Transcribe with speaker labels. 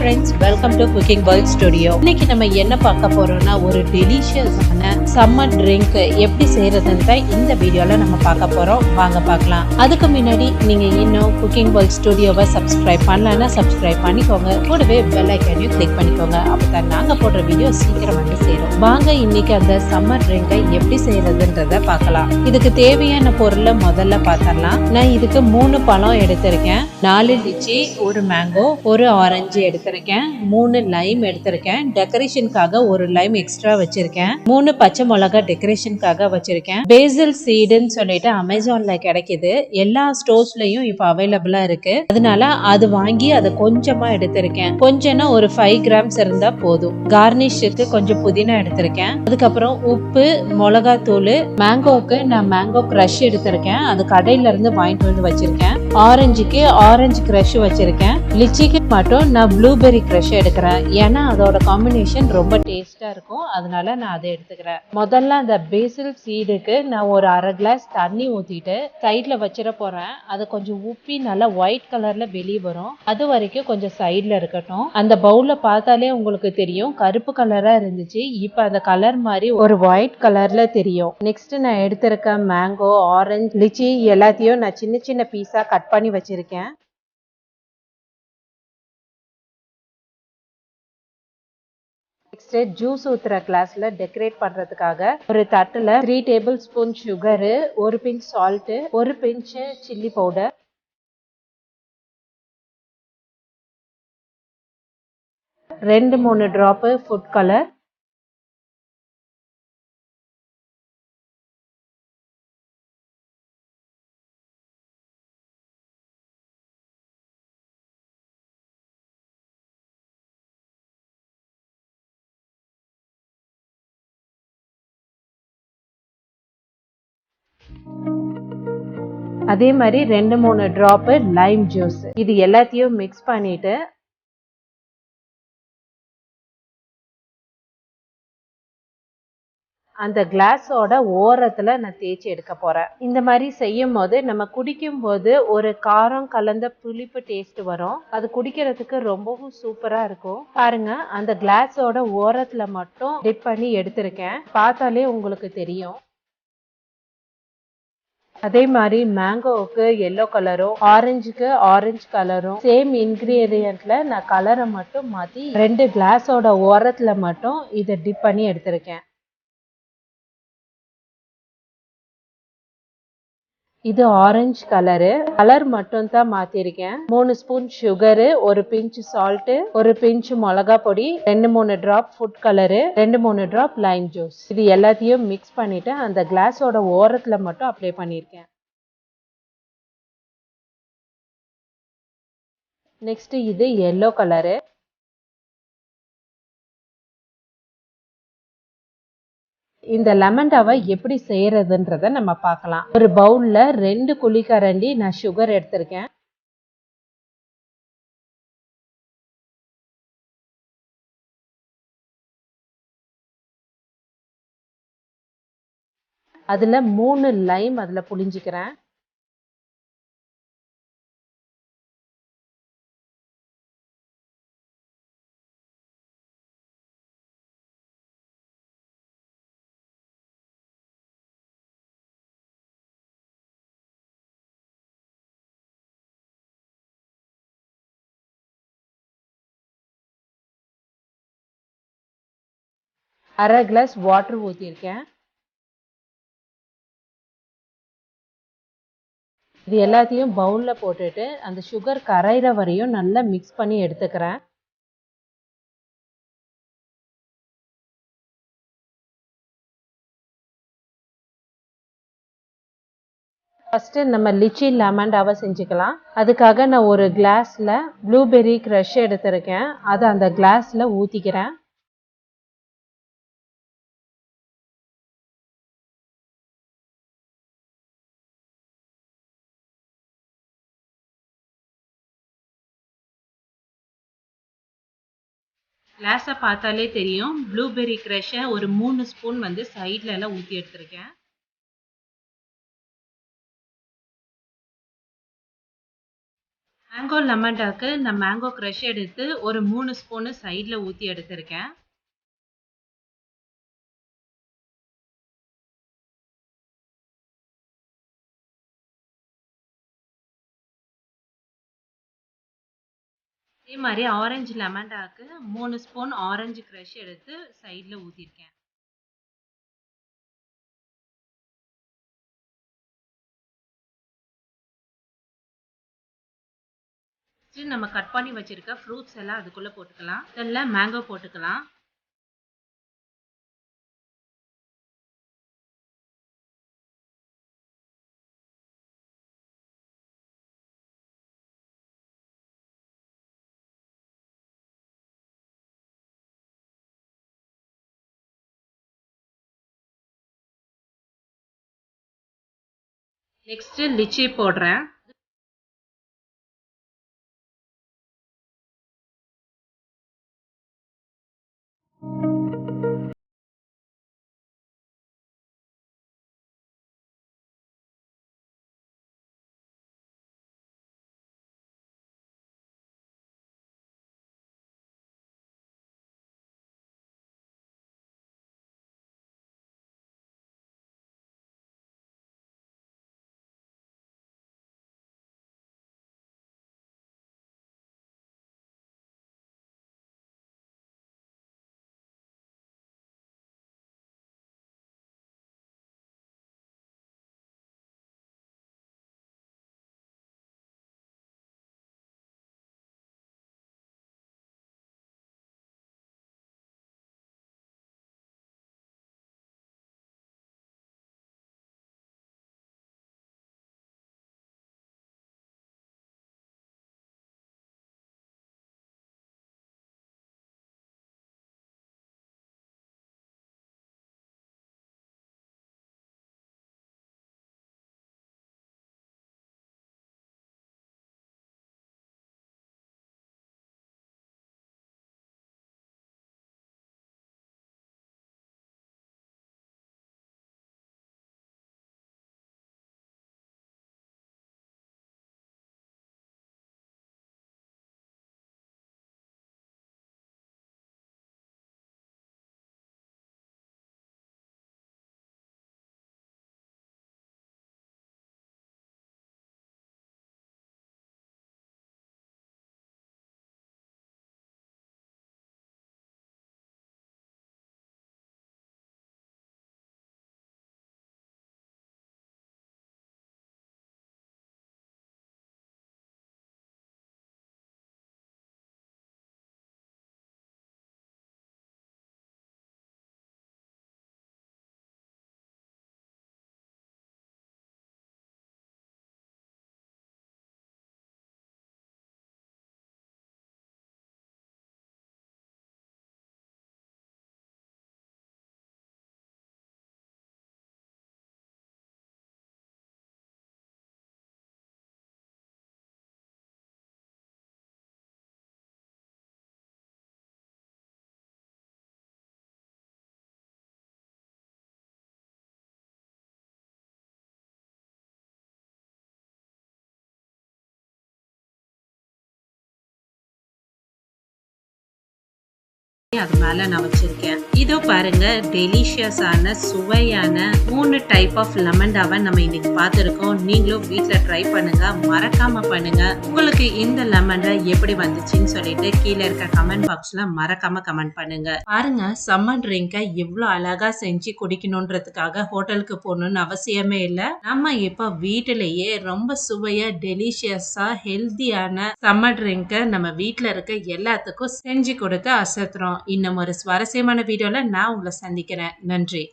Speaker 1: friends, welcome to Cooking World Studio. இன்னைக்கு நம்ம என்ன பார்க்க போறோம்னா ஒரு டெலிஷியஸான சம்மர் ட்ரிங்க் எப்படி செய்யறதுன்னு தான் இந்த வீடியோல நம்ம பார்க்க போறோம். வாங்க பார்க்கலாம். அதுக்கு முன்னாடி நீங்க இன்னும் Cooking World Studioவை சப்ஸ்கிரைப் பண்ணலன்னா சப்ஸ்கிரைப் பண்ணிக்கோங்க. கூடவே பெல் ஐகானையும் கிளிக் பண்ணிக்கோங்க. அப்பதான் நாங்க போடுற வீடியோ சீக்கிரம் வந்து சேரும். வாங்க இன்னைக்கு அந்த சம்மர் ட்ரிங்கை எப்படி செய்யறதுன்றத பார்க்கலாம். இதுக்கு தேவையான பொருளை முதல்ல பார்த்தரலாம். நான் இதுக்கு 3 பழம் எடுத்திருக்கேன், 4 லிச்சி, ஒரு மேங்கோ, ஒரு ஆரஞ்சு எடுத்திருக்கேன், 3 லைம் எடுத்திருக்கேன், டெக்கரேஷனுக்காக ஒரு லைம் எக்ஸ்ட்ரா வச்சிருக்கேன், 3 பச்சை மிளகா டெக்கரேஷனுக்காக வச்சிருக்கேன். பேசில் சீடுன்னு சொல்லிட்டு அமேசான்ல கிடைக்குது, எல்லா ஸ்டோர்ஸ்லயும் இப்ப அவைலபிளா இருக்கு. அதனால அது வாங்கி அதை கொஞ்சமா எடுத்திருக்கேன். கொஞ்சம்னா ஒரு 5 கிராம்ஸ் இருந்தா போதும். கார்னிஷுக்கு கொஞ்சம் புதினா எடுத்திருக்கேன். அதுக்கப்புறம் உப்பு, மிளகாத்தூள், மேங்கோக்கு நான் மேங்கோ கிரஷ் எடுத்திருக்கேன், அது கடையில இருந்து வாங்கிட்டு வந்து வச்சிருக்கேன். ஆரஞ்சுக்கு ஆரஞ்சு கிரஷ் வச்சிருக்கேன். லிச்சிக்கு மட்டும் நான் ப்ளூபெர்ரி கிரஷ் எடுக்கிறேன், ஏன்னா அதோட காம்பினேஷன் ரொம்ப டேஸ்டா இருக்கும், அதனால நான் அதை எடுத்துக்கிறேன். முதல்ல அந்த பேசில் சீடுக்கு நான் ஒரு அரை கிளாஸ் தண்ணி ஊத்திட்டு சைட்ல வச்சிட போறேன். அது கொஞ்சம் உப்பி நல்லா ஒயிட் கலர்ல வெளியே வரும், அது வரைக்கும் கொஞ்சம் சைட்ல இருக்கட்டும். அந்த பவுல்ல பார்த்தாலே உங்களுக்கு தெரியும் கருப்பு கலரா இருந்துச்சு, இப்ப அந்த கலர் மாதிரி ஒரு ஒயிட் கலர்ல தெரியும். நெக்ஸ்ட் நான் எடுத்திருக்க மேங்கோ, ஆரஞ்சு, லிச்சி எல்லாத்தையும் நான் சின்ன சின்ன பீஸா கட் பண்ணி வச்சிருக்கேன். நெக்ஸ்ட் ஜூஸ் ஊத்துற கிளாஸ்ல டெக்கரேட் பண்றதுக்காக ஒரு தட்டுல 3 டேபிள் ஸ்பூன் சுகரு, ஒரு பிஞ்ச் சால்ட், ஒரு pinch chilli powder, 2-3 drop food colour, அதே மாதிரி 2-3 டிராப் லைம் ஜூஸ். இது எல்லாத்தையும் மிக்ஸ் பண்ணிட்டு அந்த கிளாஸோட ஓரத்துல நான் தேய்ச்சி எடுக்க போறேன். இந்த மாதிரி செய்யும் போது நம்ம குடிக்கும் போது ஒரு காரம் கலந்த புளிப்பு டேஸ்ட் வரும், அது குடிக்கிறதுக்கு ரொம்பவும் சூப்பரா இருக்கும். பாருங்க, அந்த கிளாஸோட ஓரத்துல மட்டும் டிப் பண்ணி எடுத்திருக்கேன், பார்த்தாலே உங்களுக்கு தெரியும். அதே மாதிரி மேங்கோவுக்கு எல்லோ கலரும் ஆரஞ்சுக்கு ஆரஞ்சு கலரும் சேம் இன்கிரியன்ட்ல நான் கலரை மட்டும் மாத்தி 2 கிளாஸோட ஓரத்துல மட்டும் இதை டிப் பண்ணி எடுத்திருக்கேன். இது ஆரஞ்சு கலர் மட்டும் தான் மாத்திருக்கேன். 3 ஸ்பூன் சுகரு, ஒரு பிஞ்ச் சால்ட், ஒரு பிஞ்ச் மிளகா பொடி, 2-3 drop food colour, 2-3 drop Lime juice. இது எல்லாத்தையும் மிக்ஸ் பண்ணிட்டு அந்த கிளாஸோட ஓரத்துல மட்டும் அப்ளை பண்ணிருக்கேன். நெக்ஸ்ட் இது எல்லோ கலரு. இந்த லெமன்டாவை எப்படி செய்யறதுன்றத நம்ம பார்க்கலாம். ஒரு பவுல்ல 2 குழிக்கரண்டி நான் சுகர் எடுத்திருக்கேன். அதுல 3 லைம் அதுல புளிஞ்சிக்கிறேன். அரை கிளாஸ் வாட்டர் ஊத்திருக்கேன். இது எல்லாத்தையும் பவுல்ல போட்டுட்டு அந்த சுகர் கரையிற வரையும் நல்லா மிக்ஸ் பண்ணி எடுத்துக்கிறேன். ஃபர்ஸ்ட் நம்ம லிச்சி லெமன்டாவை செஞ்சுக்கலாம். அதுக்காக நான் ஒரு கிளாஸ்ல ப்ளூபெர்ரி கிரஷ் எடுத்திருக்கேன், அதை அந்த கிளாஸ்ல ஊத்திக்கிறேன். கிளாஸை பார்த்தாலே தெரியும், ப்ளூபெர்ரி கிரஷை ஒரு 3 ஸ்பூன் வந்து சைட்ல எல்லாம் ஊற்றி எடுத்திருக்கேன். மேங்கோ லெமன்டாக்கு நான் மேங்கோ க்ரஷ் எடுத்து ஒரு 3 ஸ்பூனு சைடில் ஊற்றி எடுத்திருக்கேன். அதே மாதிரி ஆரஞ்சு லெமன்டாக்கு 3 ஸ்பூன் ஆரஞ்சு க்ரஷ் எடுத்து சைடில் ஊற்றிருக்கேன். நம்ம கட் பண்ணி வச்சிருக்க ஃப்ரூட்ஸ் எல்லாம் அதுக்குள்ள போட்டுக்கலாம். முதல்ல மேங்கோ போட்டுக்கலாம். நெக்ஸ்ட் லிச்சி போடுறேன். அது மேல நான் வச்சிருக்கேன். இதோ பாருங்க, டெலிஷியஸான சுவையான 3 டைப் ஆஃப் லெமன்டாவை நம்ம இன்னைக்கு பார்த்துருக்கோம். நீங்களும் வீட்ல ட்ரை பண்ணுங்க, மறக்காம பண்ணுங்க. உங்களுக்கு இந்த லெமன்டா எப்படி வந்துச்சுன்னு சொல்லிட்டு கீழே இருக்க கமெண்ட் பாக்ஸ்ல மறக்காம கமெண்ட் பண்ணுங்க. பாருங்க, சம்மர் ட்ரிங்கை இவ்வளோ அழகா செஞ்சு குடிக்கணுன்றதுக்காக ஹோட்டலுக்கு போகணும்னு அவசியமே இல்லை. நம்ம இப்போ வீட்டிலேயே ரொம்ப சுவையா டெலிஷியஸா ஹெல்தியான சம்மர் ட்ரிங்கை நம்ம வீட்டில் இருக்க எல்லாத்துக்கும் செஞ்சு கொடுத்து அசத்துறோம். இன்னும் ஒரு சுவாரஸ்யமான வீடியோல நான் உங்களை சந்திக்கிறேன். நன்றி.